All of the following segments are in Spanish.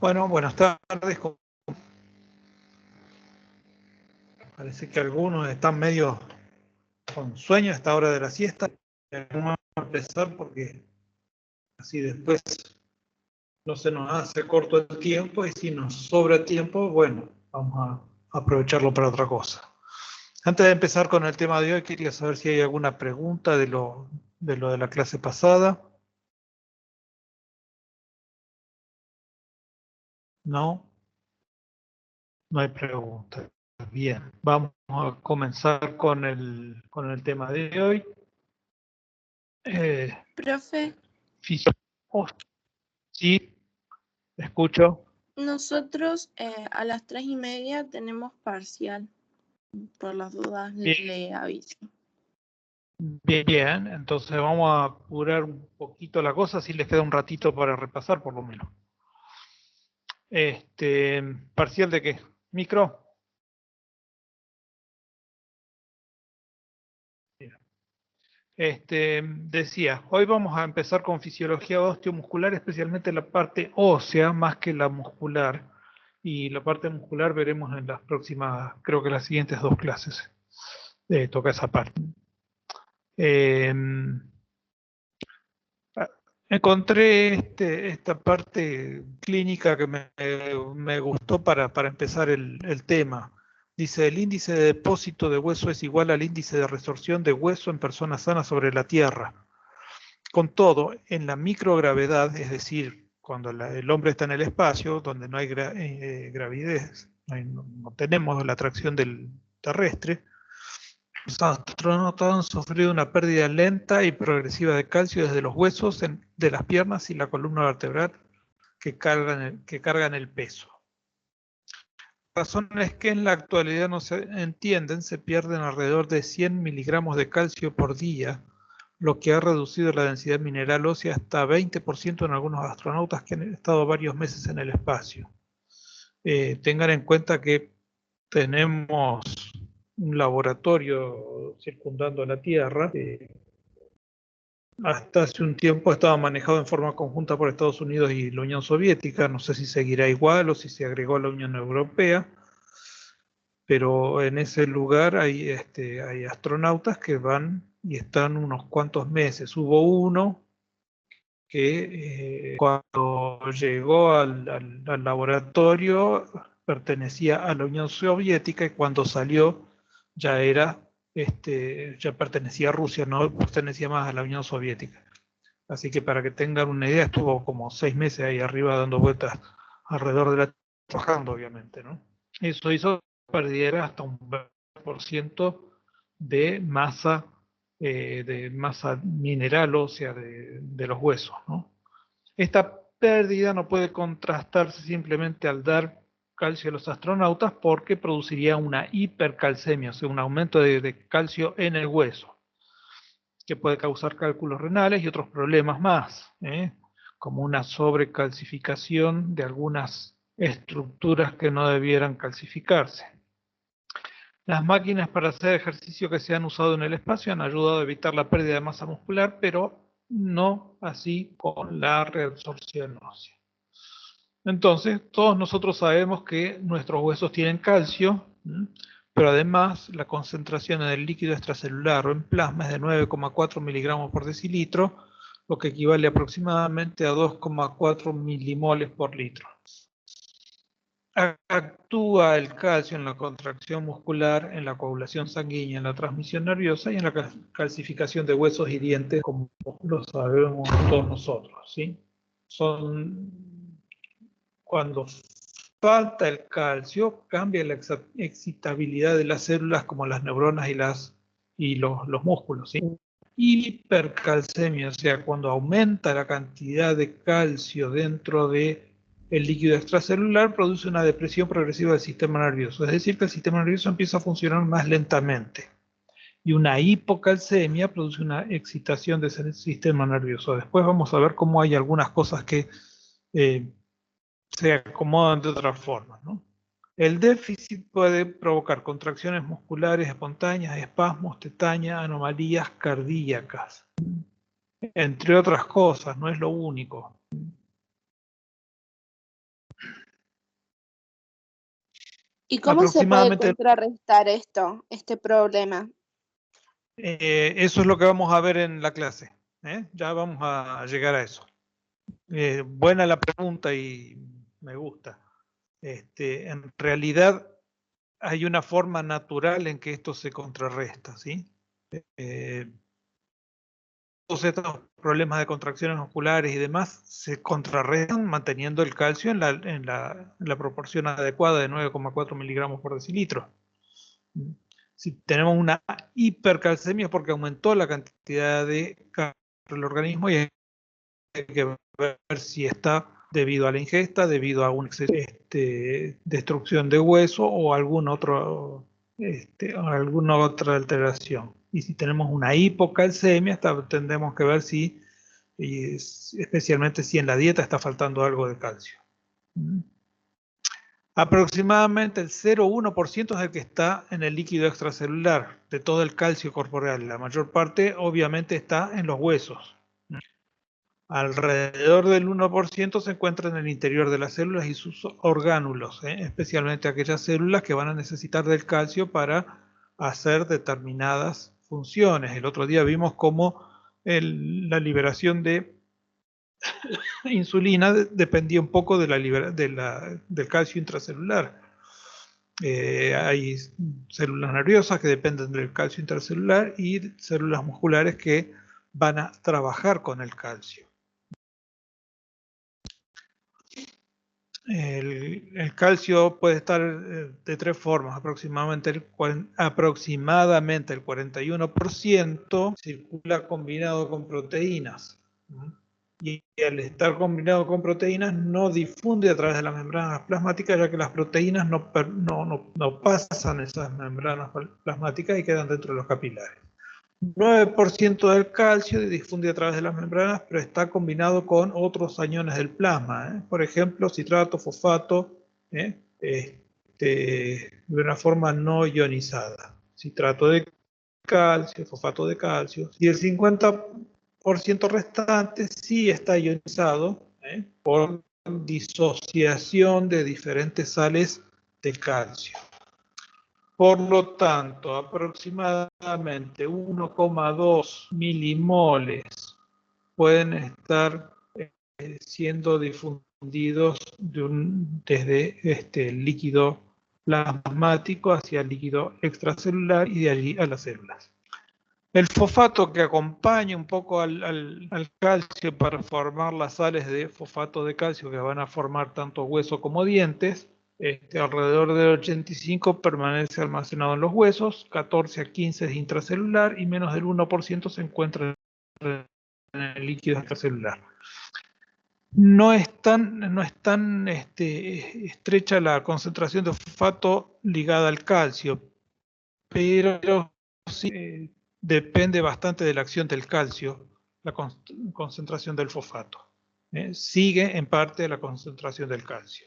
Bueno, buenas tardes. Parece que algunos están medio con sueño a esta hora de la siesta. Vamos a empezar porque así después no se nos hace corto el tiempo y si nos sobra tiempo, bueno, vamos a aprovecharlo para otra cosa. Antes de empezar con el tema de hoy, quería saber si hay alguna pregunta de lo de la clase pasada. No, no hay preguntas. Bien, vamos a comenzar con el tema de hoy. Profe. Oh, sí, escucho. Nosotros a las 3:30 tenemos parcial. Por las dudas le aviso. Bien, entonces vamos a apurar un poquito la cosa, si les queda un ratito para repasar por lo menos. ¿Parcial de qué? ¿Micro? Decía, hoy vamos a empezar con fisiología osteomuscular, especialmente la parte ósea, más que la muscular. Y la parte muscular veremos en las próximas, creo que las siguientes 2 clases. Toca esa parte. Encontré esta parte clínica que me gustó para empezar el tema. Dice, el índice de depósito de hueso es igual al índice de resorción de hueso en personas sanas sobre la Tierra. Con todo, en la microgravedad, es decir, cuando el hombre está en el espacio, donde no hay gravidez, no tenemos la atracción del terrestre, los astronautas han sufrido una pérdida lenta y progresiva de calcio desde los huesos de las piernas y la columna vertebral que cargan el peso. Razones que en la actualidad no se entienden, se pierden alrededor de 100 miligramos de calcio por día, lo que ha reducido la densidad mineral ósea hasta 20% en algunos astronautas que han estado varios meses en el espacio. Tengan en cuenta que tenemos un laboratorio circundando la Tierra. Hasta hace un tiempo estaba manejado en forma conjunta por Estados Unidos y la Unión Soviética. No sé si seguirá igual o si se agregó a la Unión Europea. Pero en ese lugar hay astronautas que van y están unos cuantos meses. Hubo uno que cuando llegó al laboratorio pertenecía a la Unión Soviética y cuando salió ya ya pertenecía a Rusia, no pertenecía más a la Unión Soviética. Así que para que tengan una idea, estuvo como 6 meses ahí arriba dando vueltas alrededor de la Tierra, trabajando obviamente, ¿no? Eso hizo que perdiera hasta un 20% de masa mineral ósea de los huesos, ¿no? Esta pérdida no puede contrastarse simplemente al dar calcio a los astronautas porque produciría una hipercalcemia, o sea, un aumento de calcio en el hueso, que puede causar cálculos renales y otros problemas más, como una sobrecalcificación de algunas estructuras que no debieran calcificarse. Las máquinas para hacer ejercicio que se han usado en el espacio han ayudado a evitar la pérdida de masa muscular, pero no así con la reabsorción ósea. Entonces, todos nosotros sabemos que nuestros huesos tienen calcio, pero además la concentración en el líquido extracelular o en plasma es de 9,4 miligramos por decilitro, lo que equivale aproximadamente a 2,4 milimoles por litro. Actúa el calcio en la contracción muscular, en la coagulación sanguínea, en la transmisión nerviosa y en la calcificación de huesos y dientes, como lo sabemos todos nosotros, ¿sí? Cuando falta el calcio, cambia la excitabilidad de las células como las neuronas y los músculos, ¿sí? Hipercalcemia, o sea, cuando aumenta la cantidad de calcio dentro de el líquido extracelular, produce una depresión progresiva del sistema nervioso. Es decir, que el sistema nervioso empieza a funcionar más lentamente. Y una hipocalcemia produce una excitación de ese sistema nervioso. Después vamos a ver cómo hay algunas cosas que se acomodan de otra forma, ¿no? El déficit puede provocar contracciones musculares espontáneas, espasmos, tetania, anomalías cardíacas, entre otras cosas, no es lo único. ¿Y cómo se puede contrarrestar este problema? Eso es lo que vamos a ver en la clase. Ya vamos a llegar a eso. Buena la pregunta y me gusta. En realidad hay una forma natural en que esto se contrarresta, ¿sí? Todos estos problemas de contracciones musculares y demás se contrarrestan manteniendo el calcio en la proporción adecuada de 9,4 miligramos por decilitro. Si tenemos una hipercalcemia es porque aumentó la cantidad de calcio en el organismo y hay que ver si está debido a la ingesta, debido a una destrucción de hueso o alguna otra alteración. Y si tenemos una hipocalcemia, tendremos que ver si, especialmente si en la dieta está faltando algo de calcio. Aproximadamente el 0,1% es el que está en el líquido extracelular de todo el calcio corporal. La mayor parte obviamente está en los huesos. Alrededor del 1% se encuentra en el interior de las células y sus orgánulos, especialmente aquellas células que van a necesitar del calcio para hacer determinadas funciones. El otro día vimos cómo la liberación de insulina dependía un poco de del calcio intracelular. Hay células nerviosas que dependen del calcio intracelular y células musculares que van a trabajar con el calcio. El calcio puede estar de tres formas, aproximadamente el 41% circula combinado con proteínas. Y al estar combinado con proteínas no difunde a través de las membranas plasmáticas, ya que las proteínas no pasan esas membranas plasmáticas y quedan dentro de los capilares. 9% del calcio difunde a través de las membranas, pero está combinado con otros aniones del plasma, por ejemplo, citrato, fosfato, de una forma no ionizada. Citrato de calcio, fosfato de calcio, y el 50% restante sí está ionizado por disociación de diferentes sales de calcio. Por lo tanto, aproximadamente 1,2 milimoles pueden estar siendo difundidos desde el líquido plasmático hacia el líquido extracelular y de allí a las células. El fosfato que acompaña un poco al calcio para formar las sales de fosfato de calcio que van a formar tanto hueso como dientes, alrededor del 85 permanece almacenado en los huesos, 14 a 15 es intracelular y menos del 1% se encuentra en el líquido extracelular. No es tan estrecha la concentración de fosfato ligada al calcio, pero sí depende bastante de la acción del calcio, la concentración del fosfato. Sigue en parte la concentración del calcio.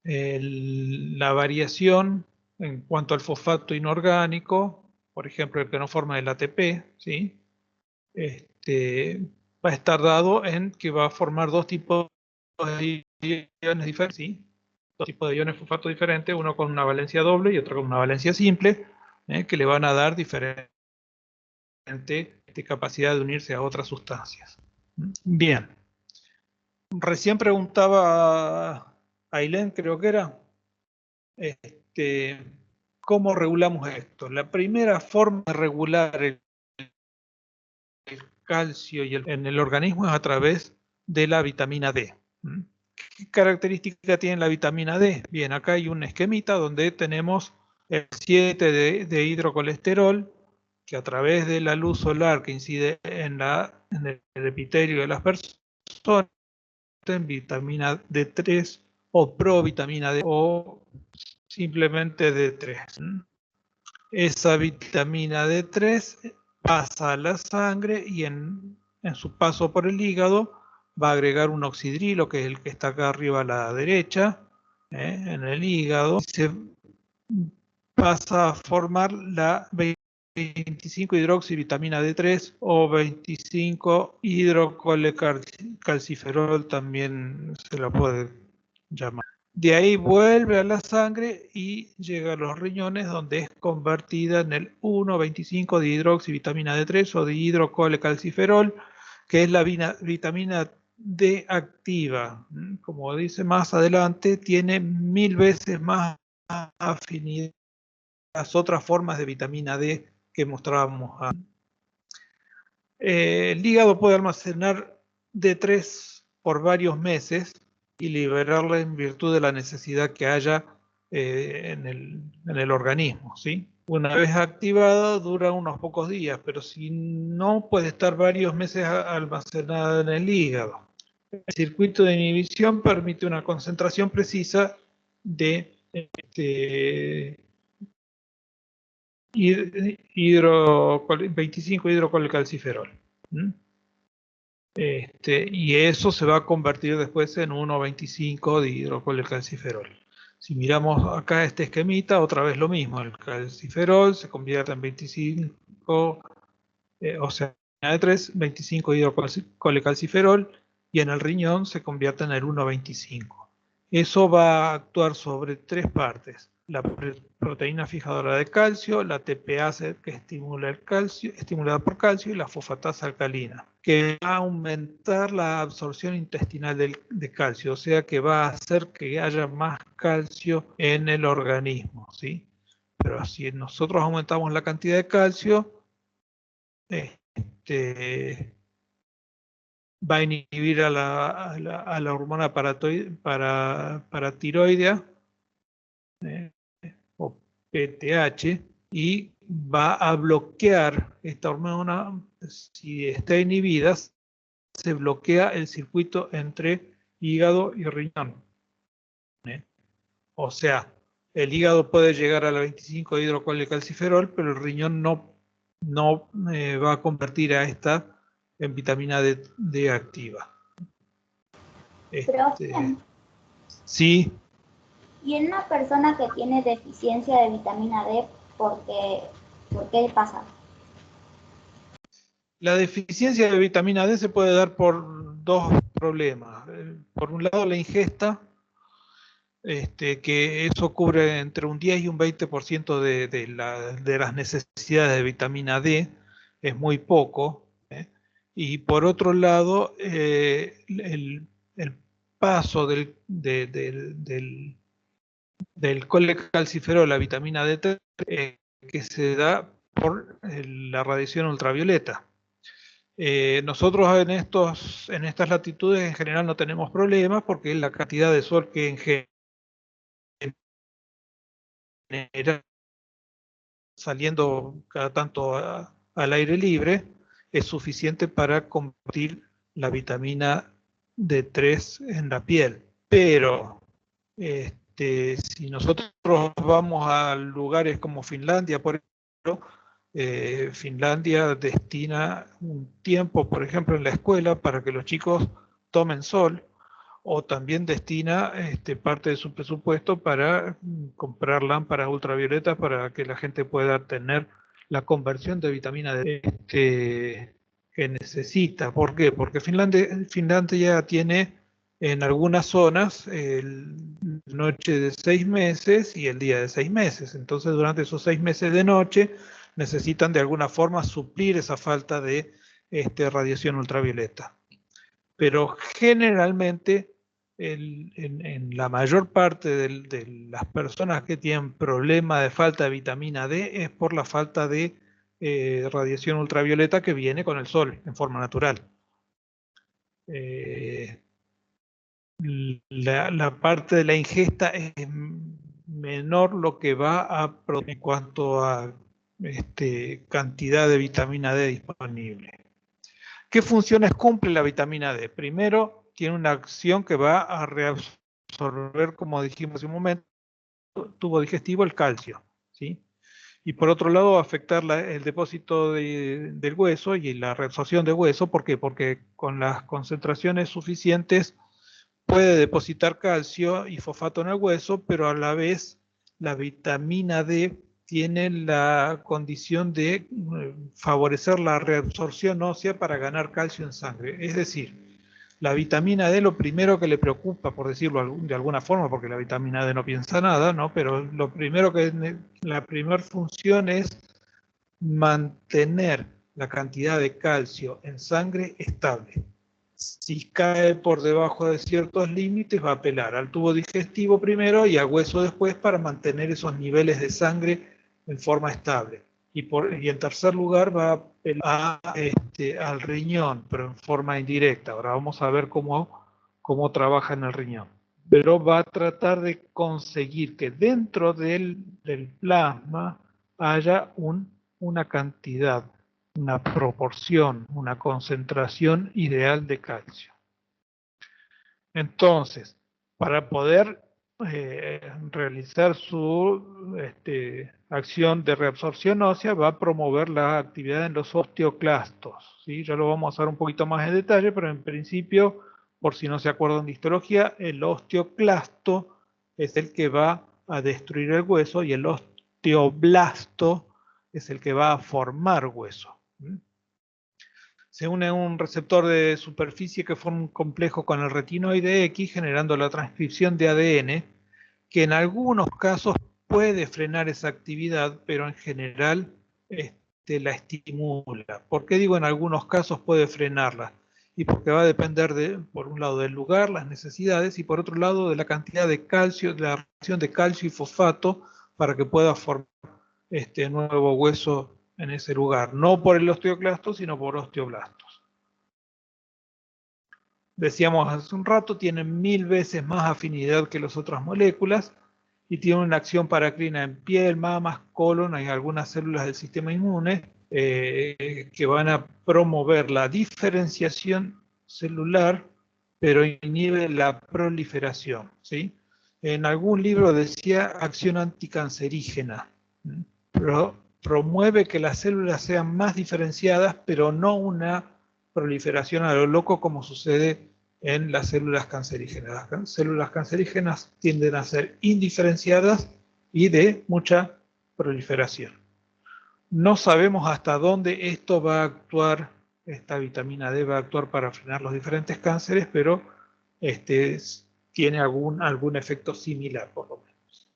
La variación en cuanto al fosfato inorgánico, por ejemplo, el que no forma el ATP, ¿sí? Va a estar dado en que va a formar dos tipos de iones diferentes, ¿sí? Dos tipos de iones fosfato diferentes, uno con una valencia doble y otro con una valencia simple, que le van a dar diferente capacidad de unirse a otras sustancias. Bien. Recién preguntaba Ailén, creo que era, ¿cómo regulamos esto? La primera forma de regular el calcio en el organismo es a través de la vitamina D. ¿Qué característica tiene la vitamina D? Bien, acá hay un esquemita donde tenemos el 7 de hidrocolesterol, que a través de la luz solar que incide en el epitelio de las personas, en vitamina D3 o provitamina D o simplemente D3. Esa vitamina D3 pasa a la sangre y en su paso por el hígado va a agregar un oxidrilo, que es el que está acá arriba a la derecha, en el hígado, y se pasa a formar la 25 hidroxivitamina D3 o 25 hidrocolecalciferol, también se la puede llamar. De ahí vuelve a la sangre y llega a los riñones, donde es convertida en el 1,25 dihidroxivitamina D3 o dihidrocolecalciferol, que es la vitamina D activa. Como dice más adelante, tiene 1000 veces más afinidad que las otras formas de vitamina D que mostrábamos antes. El hígado puede almacenar D3 por varios meses y liberarla en virtud de la necesidad que haya en el organismo, ¿sí? Una vez activada dura unos pocos días, pero si no, puede estar varios meses almacenada en el hígado. El circuito de inhibición permite una concentración precisa de 25 hidrocolecalciferol. Y eso se va a convertir después en 1,25 dihidrocolecalciferol. Si miramos acá este esquemita, otra vez lo mismo, el calciferol se convierte en 25, o sea, de 3, 25 hidrocolecalciferol, y en el riñón se convierte en el 1,25. Eso va a actuar sobre tres partes: la proteína fijadora de calcio, la TPase que estimula el calcio, estimulada por calcio, y la fosfatasa alcalina, que va a aumentar la absorción intestinal de calcio, o sea que va a hacer que haya más calcio en el organismo, ¿sí? Pero si nosotros aumentamos la cantidad de calcio, va a inhibir a la hormona paratiroidea, o PTH, y va a bloquear esta hormona. Si está inhibida, se bloquea el circuito entre hígado y riñón. O sea, el hígado puede llegar a la 25 hidrocolecalciferol, pero el riñón no va a convertir a esta en vitamina D activa. Sí. Y en una persona que tiene deficiencia de vitamina D, ¿por qué pasa? La deficiencia de vitamina D se puede dar por dos problemas. Por un lado, la ingesta, que eso cubre entre un 10 y un 20% de las necesidades de vitamina D, es muy poco. Y por otro lado, el paso del colecalciferol a la vitamina D3 que se da por la radiación ultravioleta. Nosotros en estas latitudes en general no tenemos problemas, porque la cantidad de sol que en general saliendo cada tanto al aire libre es suficiente para convertir la vitamina D3 en la piel. Pero si nosotros vamos a lugares como Finlandia, por ejemplo, Finlandia destina un tiempo, por ejemplo, en la escuela para que los chicos tomen sol, o también destina parte de su presupuesto para comprar lámparas ultravioletas para que la gente pueda tener la conversión de vitamina D que necesita. ¿Por qué? Porque Finlandia tiene en algunas zonas noche de 6 meses y el día de 6 meses. Entonces, durante esos 6 meses de noche necesitan de alguna forma suplir esa falta de radiación ultravioleta. Pero generalmente en la mayor parte de las personas que tienen problema de falta de vitamina D es por la falta de radiación ultravioleta que viene con el sol en forma natural. La parte de la ingesta es menor lo que va a producir en cuanto a cantidad de vitamina D disponible. ¿Qué funciones cumple la vitamina D? Primero, tiene una acción que va a reabsorber, como dijimos hace un momento, tubo digestivo, el calcio, ¿sí? Y por otro lado, afectar el depósito del hueso y la reabsorción de hueso. ¿Por qué? Porque con las concentraciones suficientes puede depositar calcio y fosfato en el hueso, pero a la vez la vitamina D tiene la condición de favorecer la reabsorción ósea para ganar calcio en sangre. Es decir, La vitamina D lo primero que le preocupa, por decirlo de alguna forma, porque la vitamina D no piensa nada, ¿no? Pero lo primero la primera función es mantener la cantidad de calcio en sangre estable. Si cae por debajo de ciertos límites, va a apelar al tubo digestivo primero y al hueso después para mantener esos niveles de sangre en forma estable. Y en tercer lugar va a apelar al riñón, pero en forma indirecta. Ahora vamos a ver cómo trabaja en el riñón. Pero va a tratar de conseguir que dentro del plasma haya una cantidad, una proporción, una concentración ideal de calcio. Entonces, para poder realizar su acción de reabsorción ósea, va a promover la actividad en los osteoclastos, ¿sí? Ya lo vamos a ver un poquito más en detalle, pero en principio, por si no se acuerdan de histología, el osteoclasto es el que va a destruir el hueso y el osteoblasto es el que va a formar hueso. Se une un receptor de superficie que forma un complejo con el retinoide X, generando la transcripción de ADN, que en algunos casos puede frenar esa actividad, pero en general la estimula. ¿Por qué digo en algunos casos puede frenarla? Y porque va a depender, por un lado, del lugar, las necesidades, y por otro lado, de la cantidad de calcio, de la relación de calcio y fosfato, para que pueda formar nuevo hueso en ese lugar, no por el osteoclasto, sino por osteoblastos. Decíamos hace un rato, tienen 1000 veces más afinidad que las otras moléculas y tienen una acción paracrina en piel, mamas, colon, hay algunas células del sistema inmune que van a promover la diferenciación celular, pero inhibe la proliferación, ¿sí? En algún libro decía acción anticancerígena, pero promueve que las células sean más diferenciadas, pero no una proliferación a lo loco como sucede en las células cancerígenas. Las células cancerígenas tienden a ser indiferenciadas y de mucha proliferación. No sabemos hasta dónde esto va a actuar, esta vitamina D va a actuar para frenar los diferentes cánceres, pero tiene algún efecto similar, por lo menos.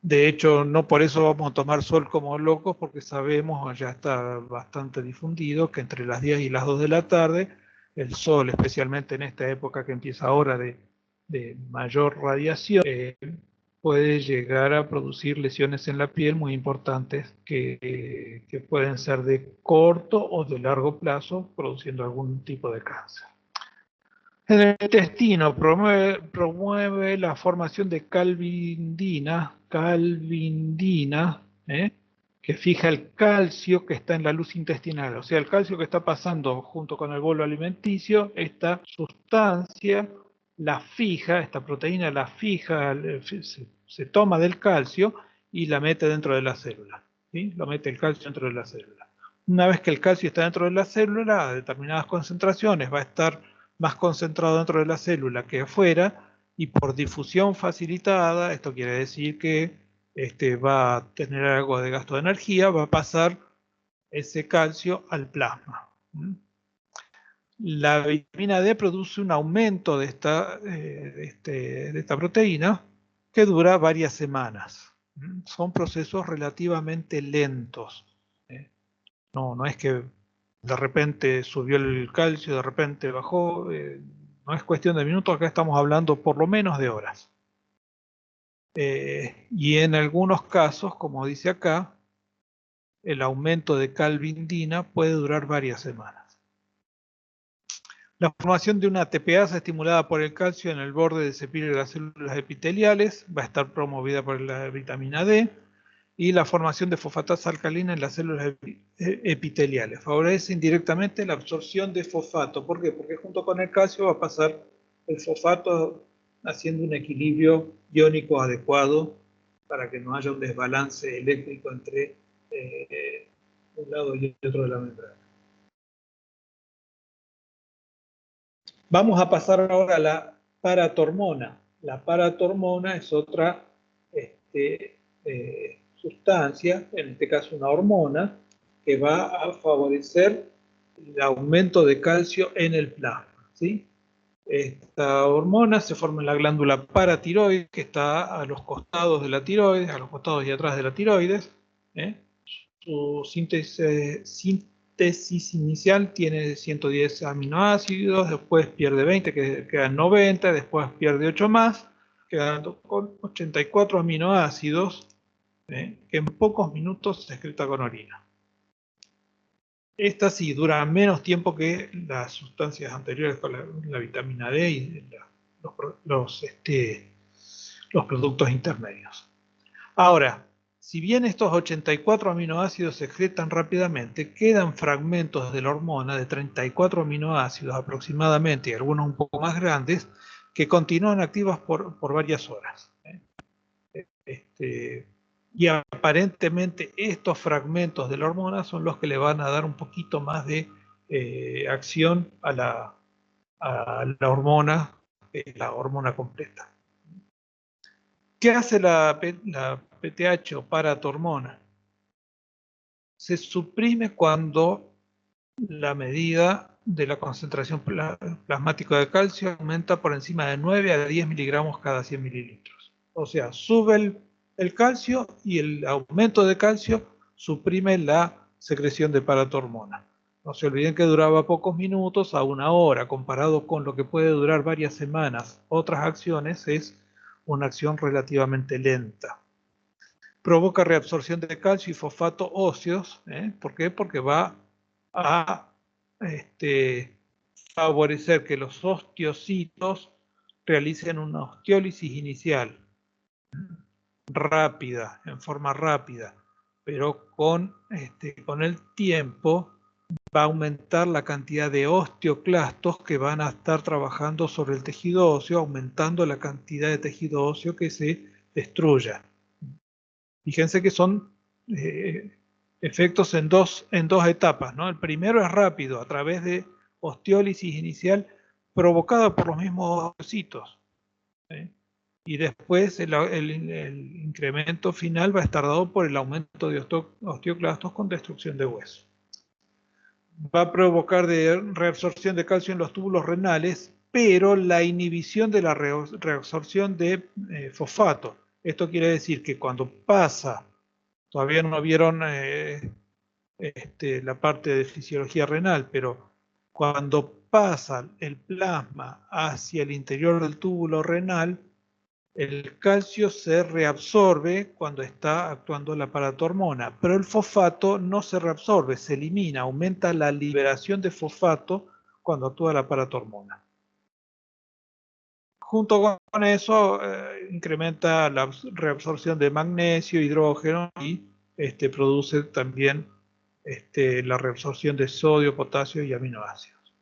De hecho, no por eso vamos a tomar sol como locos, porque sabemos, ya está bastante difundido, que entre las 10 y las 2 de la tarde, el sol, especialmente en esta época que empieza ahora de mayor radiación, puede llegar a producir lesiones en la piel muy importantes que pueden ser de corto o de largo plazo, produciendo algún tipo de cáncer. En el intestino promueve la formación de calvindina, que fija el calcio que está en la luz intestinal. O sea, el calcio que está pasando junto con el bolo alimenticio, esta sustancia la fija, esta proteína la fija, se toma del calcio y la mete dentro de la célula, ¿sí? Lo mete el calcio dentro de la célula. Una vez que el calcio está dentro de la célula, a determinadas concentraciones va a estar más concentrado dentro de la célula que afuera, y por difusión facilitada, esto quiere decir que va a tener algo de gasto de energía, va a pasar ese calcio al plasma. La vitamina D produce un aumento de esta proteína que dura varias semanas. Son procesos relativamente lentos. No es que de repente subió el calcio, de repente bajó, no es cuestión de minutos, acá estamos hablando por lo menos de horas. Y en algunos casos, como dice acá, el aumento de calvindina puede durar varias semanas. La formación de una TPasa estimulada por el calcio en el borde de cepillo de las células epiteliales va a estar promovida por la vitamina D, y la formación de fosfatasa alcalina en las células epiteliales. Favorece indirectamente la absorción de fosfato. ¿Por qué? Porque junto con el calcio va a pasar el fosfato haciendo un equilibrio iónico adecuado para que no haya un desbalance eléctrico entre un lado y otro de la membrana. Vamos a pasar ahora a la paratormona. La paratormona es otra sustancia, en este caso una hormona, que va a favorecer el aumento de calcio en el plasma, ¿sí? Esta hormona se forma en la glándula paratiroides, que está a los costados de la tiroides, a los costados y atrás de la tiroides. Su síntesis inicial tiene 110 aminoácidos, después pierde 20, que quedan 90, después pierde 8 más, quedando con 84 aminoácidos, que en pocos minutos se excreta con orina. Esta sí dura menos tiempo que las sustancias anteriores con la vitamina D y los productos intermedios. Ahora, si bien estos 84 aminoácidos se excretan rápidamente, quedan fragmentos de la hormona de 34 aminoácidos aproximadamente, y algunos un poco más grandes, que continúan activas por varias horas. Y aparentemente estos fragmentos de la hormona son los que le van a dar un poquito más de acción a la hormona completa. ¿Qué hace la PTH o paratormona? Se suprime cuando la medida de la concentración plasmática de calcio aumenta por encima de 9 a 10 miligramos cada 100 mililitros. O sea, sube el calcio y el aumento de calcio suprime la secreción de paratormona. No se olviden que duraba pocos minutos a una hora, comparado con lo que puede durar varias semanas. Otras acciones es una acción relativamente lenta. Provoca reabsorción de calcio y fosfato óseos. ¿Por qué? Porque va a favorecer que los osteocitos realicen una osteólisis inicial rápida, en forma rápida, pero con el tiempo va a aumentar la cantidad de osteoclastos que van a estar trabajando sobre el tejido óseo, aumentando la cantidad de tejido óseo que se destruya. Fíjense que son efectos en dos etapas, ¿no? El primero es rápido, a través de osteólisis inicial provocada por los mismos osteocitos. Y después el incremento final va a estar dado por el aumento de osteoclastos con destrucción de hueso. Va a provocar reabsorción de calcio en los túbulos renales, pero la inhibición de la reabsorción de fosfato. Esto quiere decir que cuando pasa, todavía no vieron la parte de fisiología renal, pero cuando pasa el plasma hacia el interior del túbulo renal, el calcio se reabsorbe cuando está actuando la paratormona, pero el fosfato no se reabsorbe, se elimina, aumenta la liberación de fosfato cuando actúa la paratormona. Junto con eso, incrementa la reabsorción de magnesio, hidrógeno y produce también la reabsorción de sodio, potasio y aminoácidos.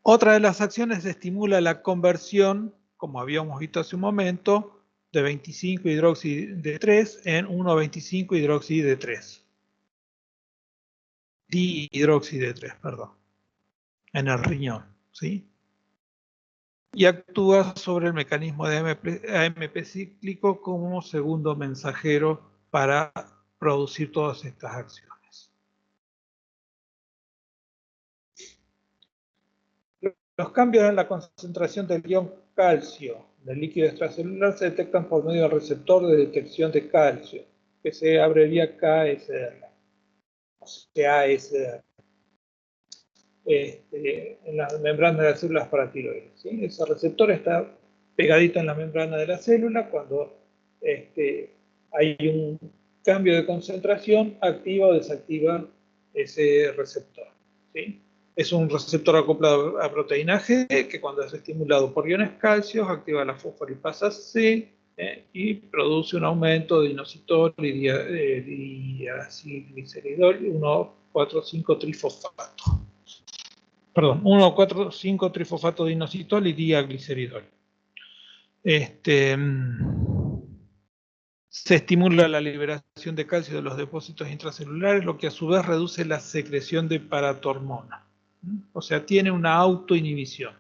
Otra de las acciones estimula la conversión, como habíamos visto hace un momento, de 25 hidróxido de 3 en 1,25 hidróxido de 3. Dihidróxido de 3, perdón. En el riñón, ¿sí? Y actúa sobre el mecanismo de AMP cíclico como segundo mensajero para producir todas estas acciones. Los cambios en la concentración del ion calcio del líquido extracelular se detectan por medio del receptor de detección de calcio, que se abrevia KSR, o CASR, en las membranas de las células paratiroides, ¿sí? Ese receptor está pegadito en la membrana de la célula. Cuando hay un cambio de concentración, activa o desactiva ese receptor, ¿sí? Es un receptor acoplado a proteína G, que cuando es estimulado por iones calcios activa la fosfolipasa C y produce un aumento de inositol y diacilgliceridol 1,4,5 trifosfato. Perdón, 1,4,5 trifosfato de inositol y diagliceridol. Se estimula la liberación de calcio de los depósitos intracelulares, lo que a su vez reduce la secreción de paratormona. O sea, tiene una autoinhibición.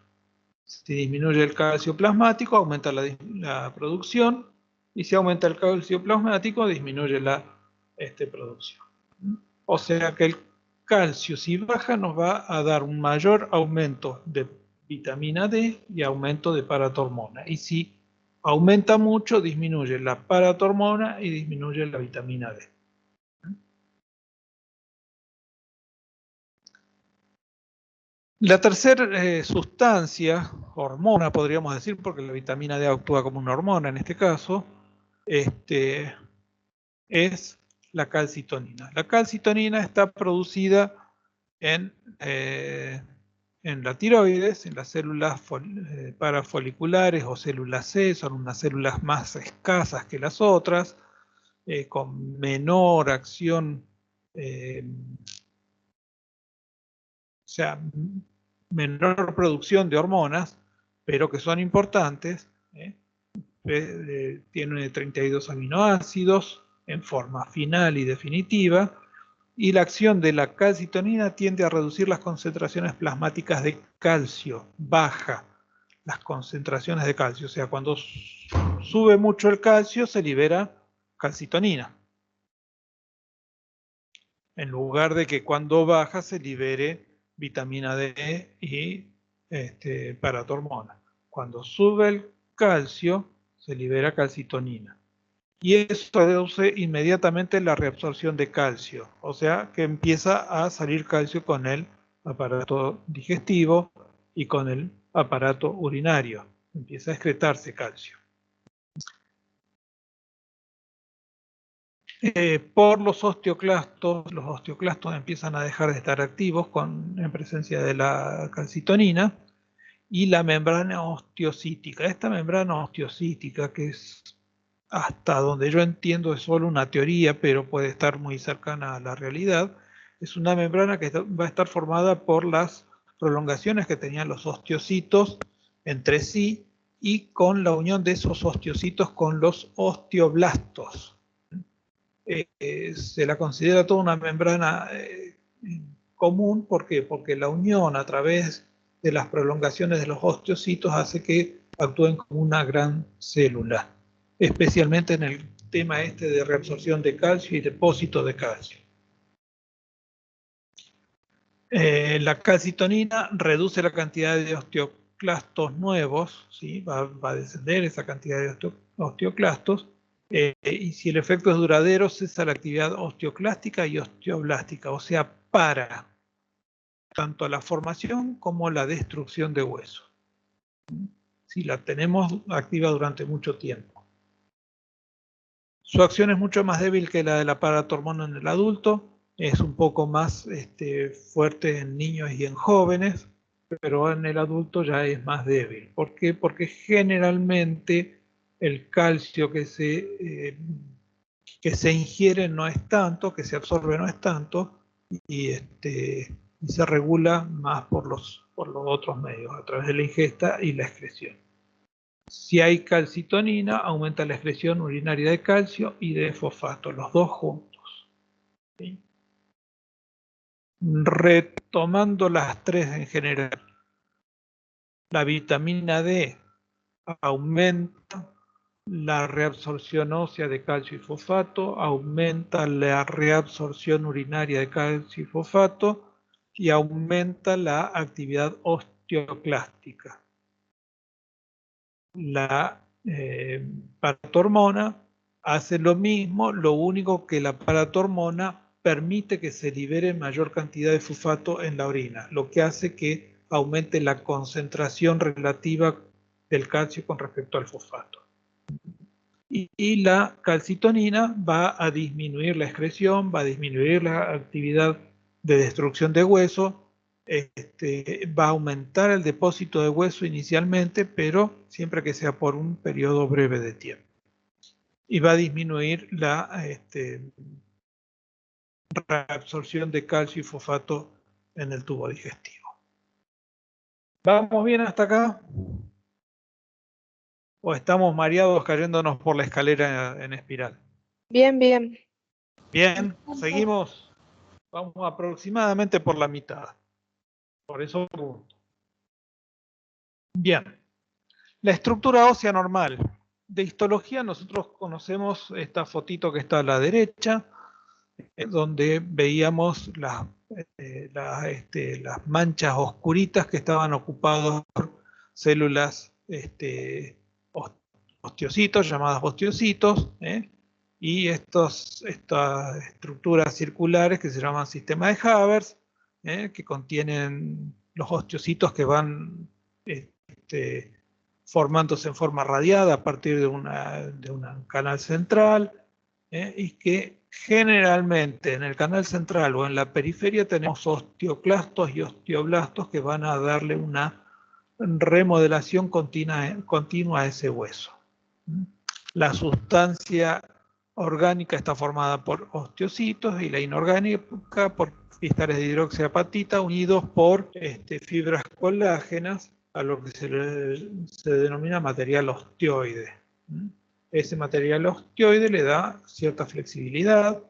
Si disminuye el calcio plasmático, aumenta la producción, y si aumenta el calcio plasmático, disminuye la producción. O sea que el calcio, si baja, nos va a dar un mayor aumento de vitamina D y aumento de paratormona. Y si aumenta mucho, disminuye la paratormona y disminuye la vitamina D. La tercera sustancia, hormona podríamos decir, porque la vitamina D actúa como una hormona en este caso, es la calcitonina. La calcitonina está producida en la tiroides, en las células parafoliculares o células C, son unas células más escasas que las otras, con menor acción, o sea, menor producción de hormonas, pero que son importantes. Tiene 32 aminoácidos en forma final y definitiva, y la acción de la calcitonina tiende a reducir las concentraciones plasmáticas de calcio, baja las concentraciones de calcio, o sea, cuando sube mucho el calcio se libera calcitonina, en lugar de que cuando baja se libere vitamina D y paratormona. Cuando sube el calcio se libera calcitonina. Y eso reduce inmediatamente la reabsorción de calcio, o sea que empieza a salir calcio con el aparato digestivo y con el aparato urinario. Empieza a excretarse calcio. Por los osteoclastos empiezan a dejar de estar activos en presencia de la calcitonina, y la membrana osteocítica. Esta membrana osteocítica, que es, hasta donde yo entiendo, es solo una teoría, pero puede estar muy cercana a la realidad, es una membrana que va a estar formada por las prolongaciones que tenían los osteocitos entre sí y con la unión de esos osteocitos con los osteoblastos. Se la considera toda una membrana común. ¿Por qué? Porque la unión a través de las prolongaciones de los osteocitos hace que actúen como una gran célula, especialmente en el tema de reabsorción de calcio y depósito de calcio. La calcitonina reduce la cantidad de osteoclastos nuevos, ¿sí? va a descender esa cantidad de osteoclastos, y si el efecto es duradero, cesa la actividad osteoclástica y osteoblástica, o sea, para tanto la formación como la destrucción de hueso. Si la tenemos activa durante mucho tiempo. Su acción es mucho más débil que la de la paratormona en el adulto, es un poco más fuerte en niños y en jóvenes, pero en el adulto ya es más débil. ¿Por qué? Porque generalmente el calcio que se ingiere no es tanto, que se absorbe no es tanto, y se regula más por los otros medios, a través de la ingesta y la excreción. Si hay calcitonina, aumenta la excreción urinaria de calcio y de fosfato, los dos juntos. ¿Sí? Retomando las tres en general, la vitamina D aumenta la reabsorción ósea de calcio y fosfato, aumenta la reabsorción urinaria de calcio y fosfato y aumenta la actividad osteoclástica. La paratormona hace lo mismo, lo único que la paratormona permite que se libere mayor cantidad de fosfato en la orina, lo que hace que aumente la concentración relativa del calcio con respecto al fosfato. Y la calcitonina va a disminuir la excreción, va a disminuir la actividad de destrucción de hueso, va a aumentar el depósito de hueso inicialmente, pero siempre que sea por un periodo breve de tiempo. Y va a disminuir la reabsorción de calcio y fosfato en el tubo digestivo. ¿Vamos bien hasta acá? ¿O estamos mareados cayéndonos por la escalera en espiral? Bien, bien. Bien, seguimos. Vamos aproximadamente por la mitad. Por eso pregunto. Bien. La estructura ósea normal. De histología nosotros conocemos esta fotito que está a la derecha, donde veíamos las las manchas oscuritas que estaban ocupadas por células osteocitos, llamadas osteocitos, y estas estructuras circulares que se llaman sistema de Haber, que contienen los osteocitos que van formándose en forma radiada a partir de un canal central, y que generalmente en el canal central o en la periferia tenemos osteoclastos y osteoblastos que van a darle una remodelación continua a ese hueso. La sustancia orgánica está formada por osteocitos y la inorgánica por cristales de hidroxiapatita unidos por fibras colágenas, a lo que se denomina material osteoide. Ese material osteoide le da cierta flexibilidad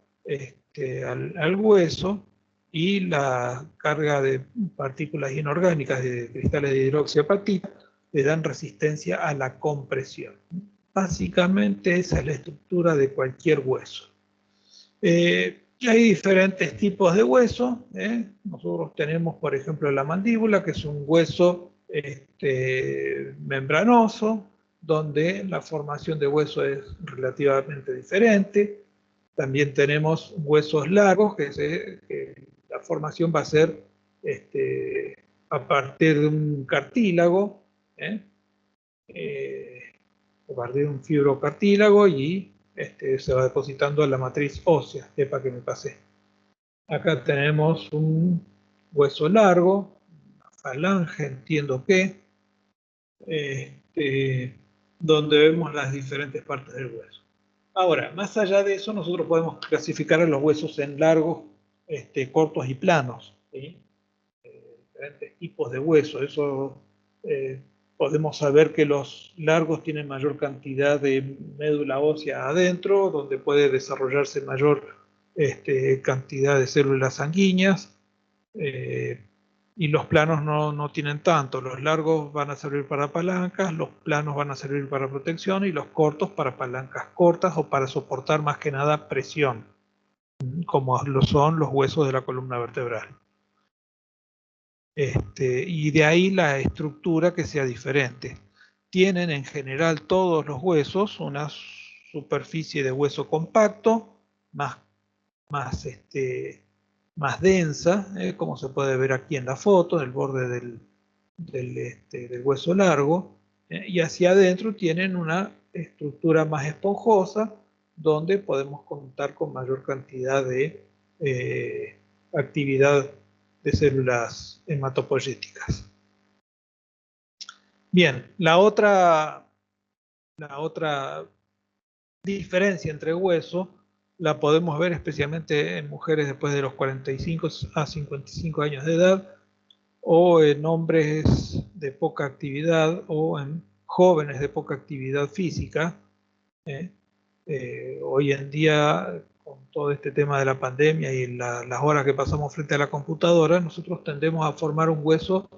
al hueso, y la carga de partículas inorgánicas de cristales de hidroxiapatita le dan resistencia a la compresión. Básicamente esa es la estructura de cualquier hueso. Hay diferentes tipos de hueso. Nosotros tenemos, por ejemplo, la mandíbula, que es un hueso membranoso, donde la formación de hueso es relativamente diferente. También tenemos huesos largos, que la formación va a ser a partir de un cartílago, a partir de un fibrocartílago, y se va depositando en la matriz ósea. Epa, que me pasé. Acá tenemos un hueso largo, una falange, entiendo que, donde vemos las diferentes partes del hueso. Ahora, más allá de eso, nosotros podemos clasificar a los huesos en largos, cortos y planos, ¿sí? Diferentes tipos de huesos. Eso podemos saber que los largos tienen mayor cantidad de médula ósea adentro, donde puede desarrollarse mayor cantidad de células sanguíneas, y los planos no tienen tanto. Los largos van a servir para palancas, los planos van a servir para protección, y los cortos para palancas cortas o para soportar más que nada presión, como lo son los huesos de la columna vertebral. Y de ahí la estructura que sea diferente. Tienen en general todos los huesos una superficie de hueso compacto, más densa, como se puede ver aquí en la foto, del borde del hueso largo, y hacia adentro tienen una estructura más esponjosa, donde podemos contar con mayor cantidad de actividad de células hematopoyéticas. Bien, la otra diferencia entre hueso la podemos ver especialmente en mujeres después de los 45 a 55 años de edad, o en hombres de poca actividad, o en jóvenes de poca actividad física. Hoy en día, con todo este tema de la pandemia y las horas que pasamos frente a la computadora, nosotros tendemos a formar un hueso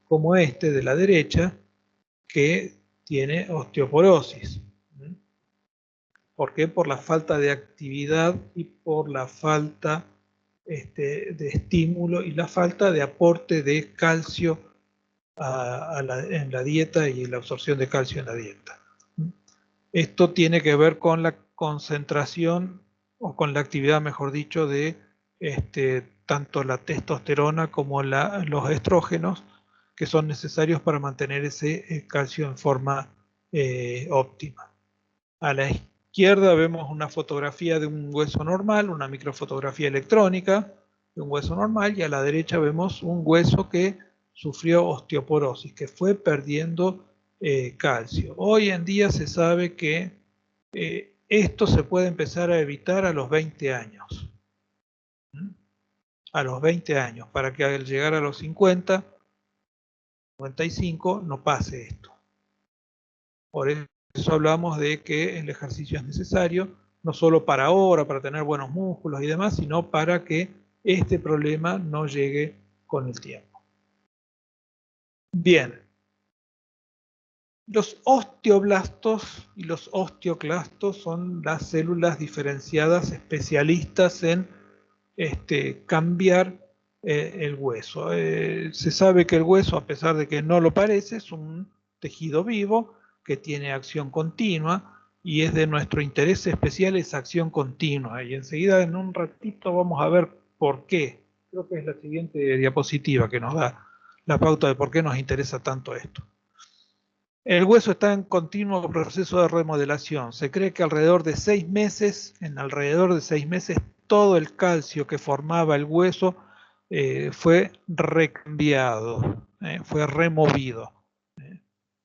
como este de la derecha, que tiene osteoporosis. ¿Por qué? Por la falta de actividad y por la falta de estímulo y la falta de aporte de calcio en la dieta, y la absorción de calcio en la dieta. Esto tiene que ver con la concentración, o con la actividad, mejor dicho, de tanto la testosterona como los estrógenos, que son necesarios para mantener ese calcio en forma óptima. A la izquierda vemos una fotografía de un hueso normal, una microfotografía electrónica de un hueso normal, y a la derecha vemos un hueso que sufrió osteoporosis, que fue perdiendo calcio. Hoy en día se sabe que esto se puede empezar a evitar a los 20 años. A los 20 años, para que al llegar a los 50, 55, no pase esto. Por eso hablamos de que el ejercicio es necesario, no solo para ahora, para tener buenos músculos y demás, sino para que este problema no llegue con el tiempo. Bien. Los osteoblastos y los osteoclastos son las células diferenciadas especialistas en cambiar el hueso. Se sabe que el hueso, a pesar de que no lo parece, es un tejido vivo que tiene acción continua y es de nuestro interés especial esa acción continua. Y enseguida, en un ratito, vamos a ver por qué. Creo que es la siguiente diapositiva que nos da la pauta de por qué nos interesa tanto esto. El hueso está en continuo proceso de remodelación. Se cree que alrededor de 6 meses, todo el calcio que formaba el hueso fue recambiado, fue removido.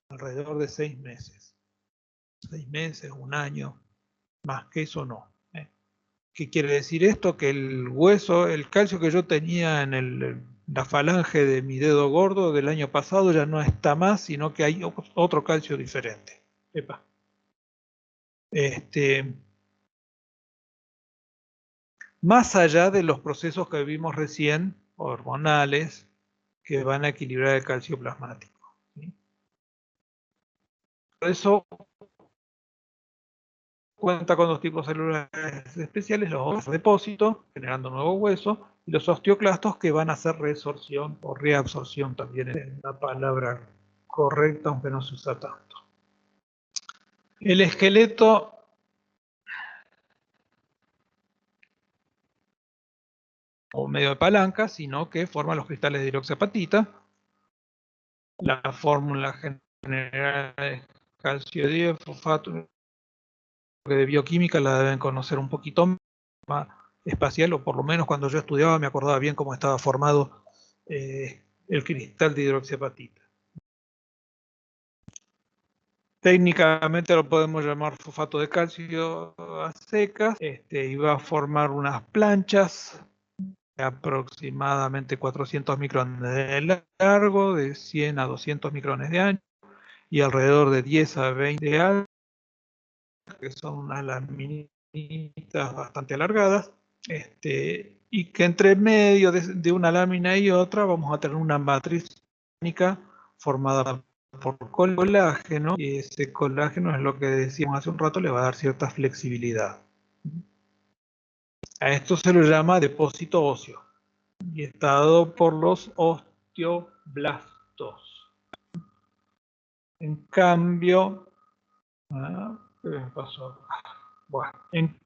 Alrededor de 6 meses. 6 meses, un año, más que eso no. ¿Qué quiere decir esto? Que el hueso, el calcio que yo tenía en la falange de mi dedo gordo del año pasado ya no está más, sino que hay otro calcio diferente. Epa. Más allá de los procesos que vimos recién, hormonales, que van a equilibrar el calcio plasmático. ¿Sí? Por eso cuenta con dos tipos celulares especiales, los depósitos, generando nuevo hueso, y los osteoclastos que van a hacer resorción o reabsorción, también es una palabra correcta, aunque no se usa tanto. El esqueleto o medio de palanca, sino que forman los cristales de hidroxiapatita. La fórmula general es calcio 10, fosfato, que de bioquímica la deben conocer un poquito más espacial, o por lo menos cuando yo estudiaba me acordaba bien cómo estaba formado el cristal de hidroxiapatita. Técnicamente lo podemos llamar fosfato de calcio a secas, y va a formar unas planchas de aproximadamente 400 micrones de largo, de 100 a 200 micrones de ancho y alrededor de 10 a 20 de alto, que son unas laminitas bastante alargadas, y que entre medio de una lámina y otra vamos a tener una matriz orgánica formada por colágeno, y ese colágeno es lo que decíamos hace un rato, le va a dar cierta flexibilidad. A esto se lo llama depósito óseo y está dado por los osteoblastos. En cambio, ¿qué me pasó? Bueno, en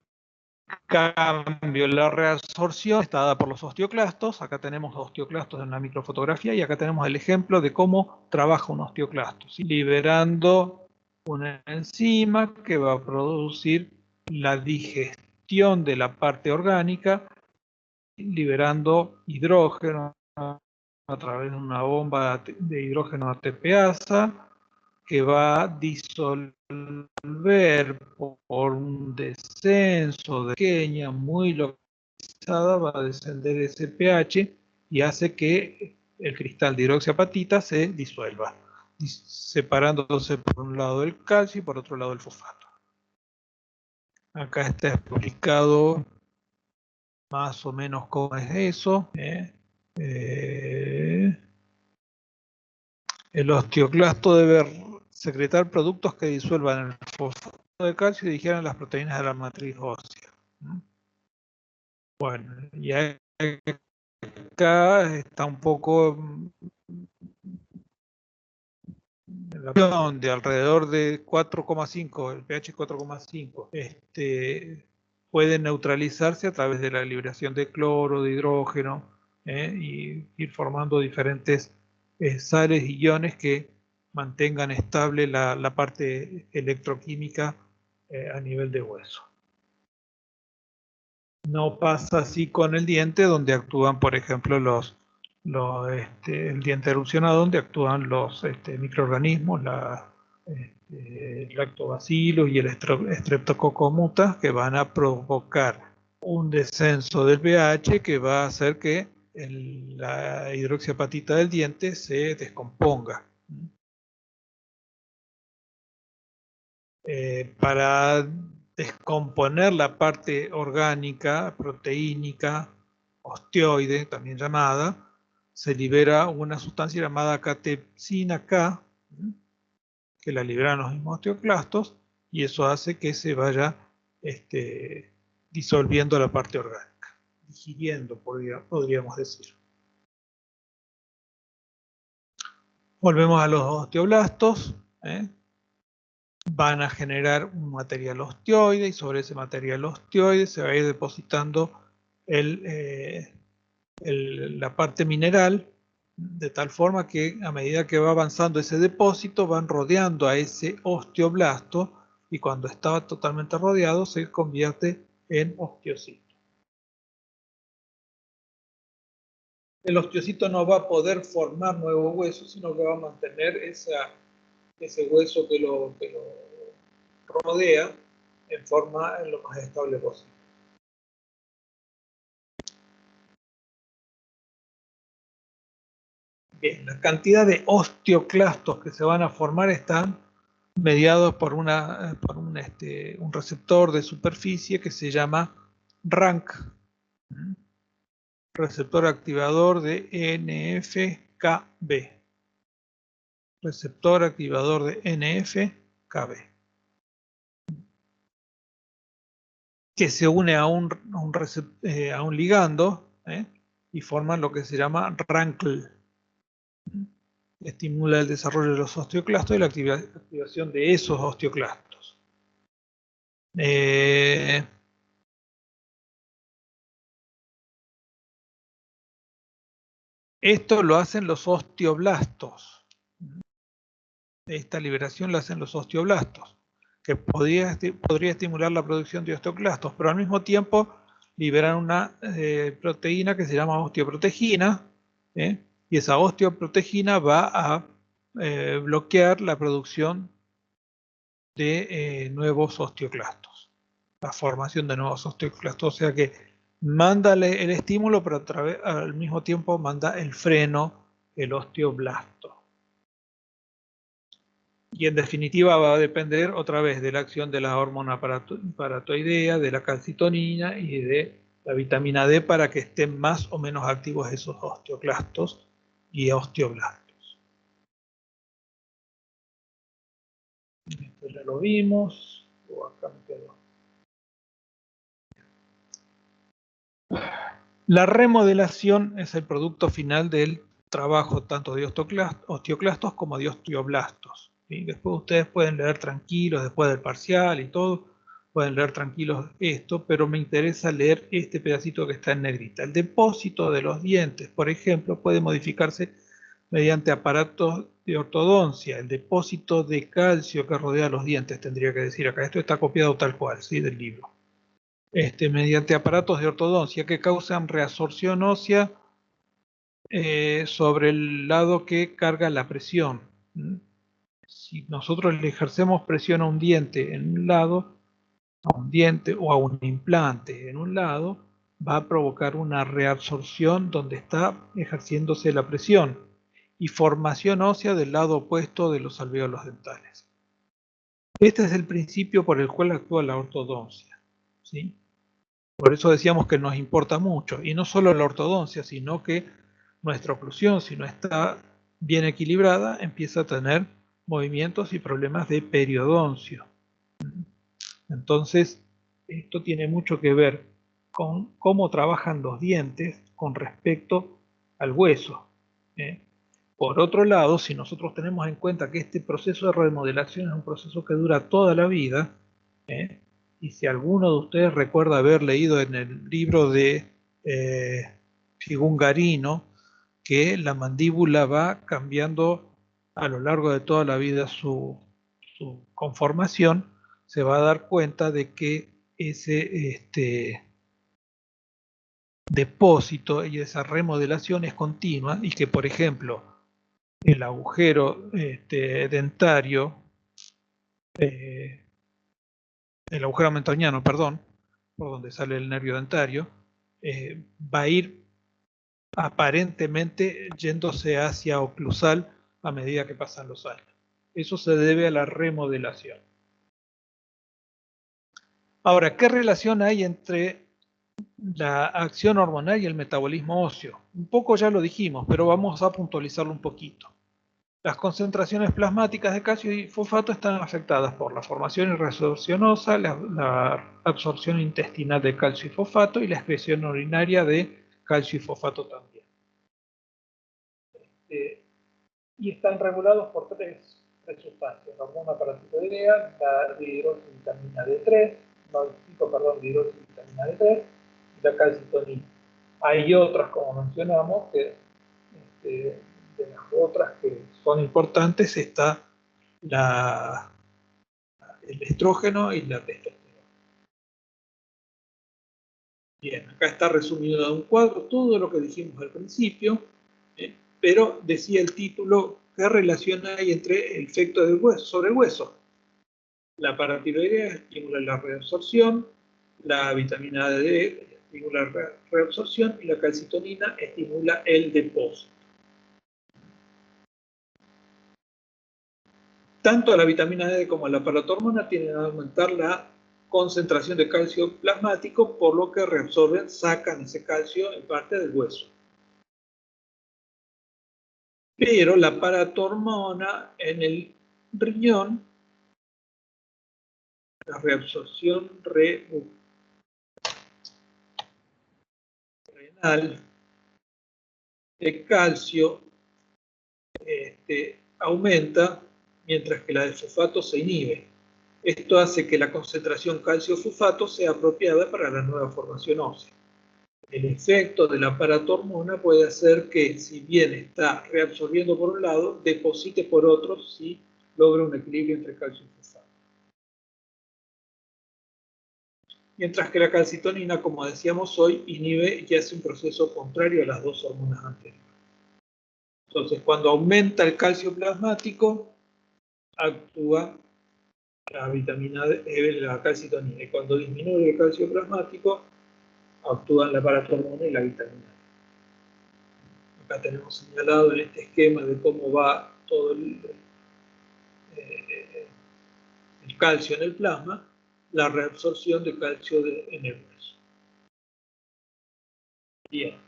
cambio, la reabsorción está dada por los osteoclastos. Acá tenemos osteoclastos en la microfotografía y acá tenemos el ejemplo de cómo trabaja un osteoclasto, ¿sí? Liberando una enzima que va a producir la digestión de la parte orgánica, liberando hidrógeno a través de una bomba de hidrógeno ATPasa que va a disolver por un descenso de pequeña, muy localizada, va a descender ese pH y hace que el cristal de hidroxiapatita se disuelva, separándose por un lado el calcio y por otro lado el fosfato. Acá está explicado más o menos cómo es eso. El osteoclasto debe secretar productos que disuelvan el fosfato de calcio y digieran las proteínas de la matriz ósea. Bueno, y acá está un poco la opción de alrededor de 4,5, el pH 4,5, puede neutralizarse a través de la liberación de cloro, de hidrógeno, y ir formando diferentes sales y iones que mantengan estable la parte electroquímica a nivel de hueso. No pasa así con el diente, donde actúan, por ejemplo, el diente erupcionado, donde actúan los microorganismos, lactobacilos y el Streptococcus mutas, que van a provocar un descenso del pH que va a hacer que la hidroxiapatita del diente se descomponga. Para descomponer la parte orgánica, proteínica, osteoide, también llamada, se libera una sustancia llamada catepsina K, que la liberan los mismos osteoclastos, y eso hace que se vaya disolviendo la parte orgánica, digiriendo, podríamos decir. Volvemos a los osteoblastos. Van a generar un material osteoide y sobre ese material osteoide se va a ir depositando la parte mineral, de tal forma que a medida que va avanzando ese depósito van rodeando a ese osteoblasto y cuando está totalmente rodeado se convierte en osteocito. El osteocito no va a poder formar nuevo hueso, sino que va a mantener ese hueso que lo rodea en forma lo más estable posible. Bien, la cantidad de osteoclastos que se van a formar están mediados por un receptor de superficie que se llama RANK, receptor activador de NF-κB. Receptor activador de NF-κB. Que se une a un ligando y forman lo que se llama RANKL. Estimula el desarrollo de los osteoclastos y la activación de esos osteoclastos. Esto lo hacen los osteoblastos. Esta liberación la hacen los osteoblastos, que podría estimular la producción de osteoclastos, pero al mismo tiempo liberan una proteína que se llama osteoprotegina, y esa osteoprotegina va a bloquear la producción de nuevos osteoclastos, la formación de nuevos osteoclastos, o sea que manda el estímulo, pero al mismo tiempo manda el freno, el osteoblasto. Y en definitiva va a depender otra vez de la acción de la hormona paratoidea, de la calcitonina y de la vitamina D para que estén más o menos activos esos osteoclastos y osteoblastos. Esto ya lo vimos. Acá me quedo. La remodelación es el producto final del trabajo tanto de osteoclastos como de osteoblastos. ¿Sí? Después ustedes pueden leer tranquilos, después del parcial y todo, pueden leer tranquilos esto, pero me interesa leer este pedacito que está en negrita. El depósito de los dientes, por ejemplo, puede modificarse mediante aparatos de ortodoncia. El depósito de calcio que rodea los dientes, tendría que decir acá. Esto está copiado tal cual, ¿sí? Del libro. Mediante aparatos de ortodoncia que causan reabsorción ósea sobre el lado que carga la presión. Si nosotros le ejercemos presión a un diente en un lado, a un diente o a un implante en un lado, va a provocar una reabsorción donde está ejerciéndose la presión y formación ósea del lado opuesto de los alvéolos dentales. Este es el principio por el cual actúa la ortodoncia, ¿sí? Por eso decíamos que nos importa mucho, y no solo la ortodoncia, sino que nuestra oclusión, si no está bien equilibrada, empieza a tener movimientos y problemas de periodoncio. Entonces, esto tiene mucho que ver con cómo trabajan los dientes con respecto al hueso. Por otro lado, si nosotros tenemos en cuenta que este proceso de remodelación es un proceso que dura toda la vida, y si alguno de ustedes recuerda haber leído en el libro de Figungarino que la mandíbula va cambiando a lo largo de toda la vida su conformación, se va a dar cuenta de que ese depósito y esa remodelación es continua y que, por ejemplo, el agujero dentario, el agujero metoñano, perdón, por donde sale el nervio dentario, va a ir aparentemente yéndose hacia oclusal a medida que pasan los años. Eso se debe a la remodelación. Ahora, ¿qué relación hay entre la acción hormonal y el metabolismo óseo? Un poco ya lo dijimos, pero vamos a puntualizarlo un poquito. Las concentraciones plasmáticas de calcio y fosfato están afectadas por la formación y resorción ósea, la absorción intestinal de calcio y fosfato y la excreción urinaria de calcio y fosfato también. y están regulados por tres sustancias: la hormona paratiroidea, la dihidroxivitamina D3, dihidroxivitamina D3 y la calcitonina. Hay otras, como mencionamos, que de las otras que son importantes está el estrógeno y la testosterona. Bien, acá está resumido en un cuadro todo lo que dijimos al principio, pero decía el título: ¿qué relación hay entre el efecto del hueso sobre el hueso? La paratiroidea estimula la reabsorción, la vitamina D estimula la reabsorción y la calcitonina estimula el depósito. Tanto la vitamina D como la paratormona tienden a aumentar la concentración de calcio plasmático, por lo que reabsorben, sacan ese calcio en parte del hueso. Pero la paratormona en el riñón, la reabsorción renal de calcio aumenta, mientras que la de fosfato se inhibe. Esto hace que la concentración calcio-fosfato sea apropiada para la nueva formación ósea. El efecto de la paratormona puede hacer que, si bien está reabsorbiendo por un lado, deposite por otro si logra un equilibrio entre calcio y fosfato. Mientras que la calcitonina, como decíamos hoy, inhibe y hace un proceso contrario a las dos hormonas anteriores. Entonces, cuando aumenta el calcio plasmático, actúa la vitamina D, la calcitonina, y cuando disminuye el calcio plasmático, actúan la paratormona y la vitamina D. Acá tenemos señalado en este esquema de cómo va todo el calcio en el plasma, la reabsorción de calcio en el hueso. Bien.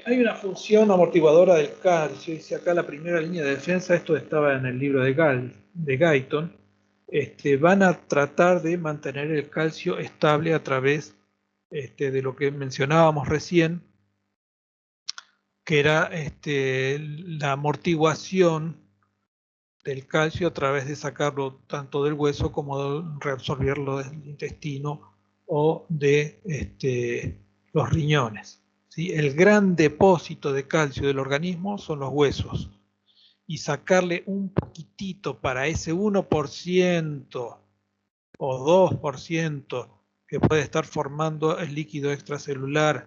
Hay una función amortiguadora del calcio, dice acá la primera línea de defensa. Esto estaba en el libro de Guyton. Van a tratar de mantener el calcio estable a través de lo que mencionábamos recién, que era la amortiguación del calcio a través de sacarlo tanto del hueso como de reabsorberlo del intestino o de los riñones. ¿Sí? El gran depósito de calcio del organismo son los huesos, y sacarle un poquitito para ese 1% o 2% que puede estar formando el líquido extracelular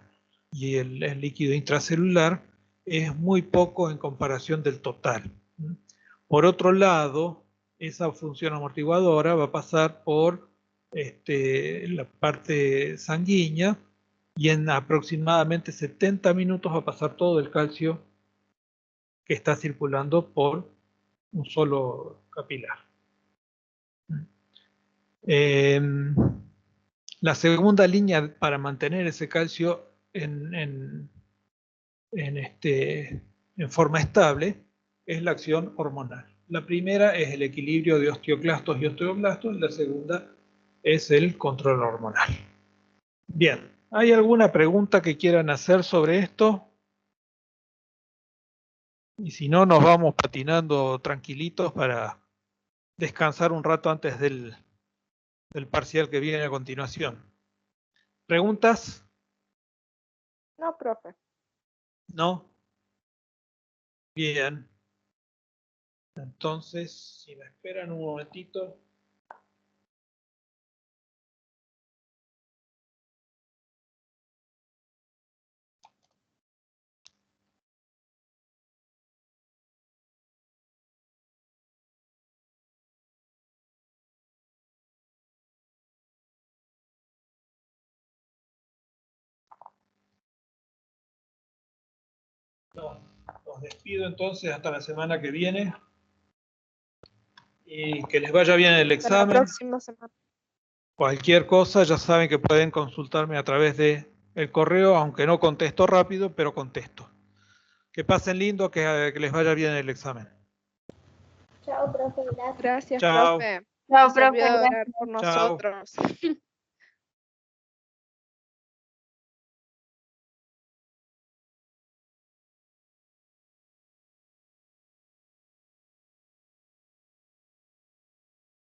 y el líquido intracelular es muy poco en comparación del total. Por otro lado, esa función amortiguadora va a pasar por la parte sanguínea, y en aproximadamente 70 minutos va a pasar todo el calcio que está circulando por un solo capilar. La segunda línea para mantener ese calcio en forma estable es la acción hormonal. La primera es el equilibrio de osteoclastos y osteoblastos, y la segunda es el control hormonal. Bien, ¿hay alguna pregunta que quieran hacer sobre esto? Y si no, nos vamos patinando tranquilitos para descansar un rato antes del parcial que viene a continuación. ¿Preguntas? No, profe. ¿No? Bien. Entonces, si me esperan un momentito. Los despido entonces hasta la semana que viene. Y que les vaya bien el examen. Hasta la próxima semana. Cualquier cosa, ya saben que pueden consultarme a través del correo, aunque no contesto rápido, pero contesto. Que pasen lindo, que les vaya bien el examen. Chao, profe, gracias. Gracias, Chao. profe. Chao, No se olvide profe, de orar por Chao. nosotros.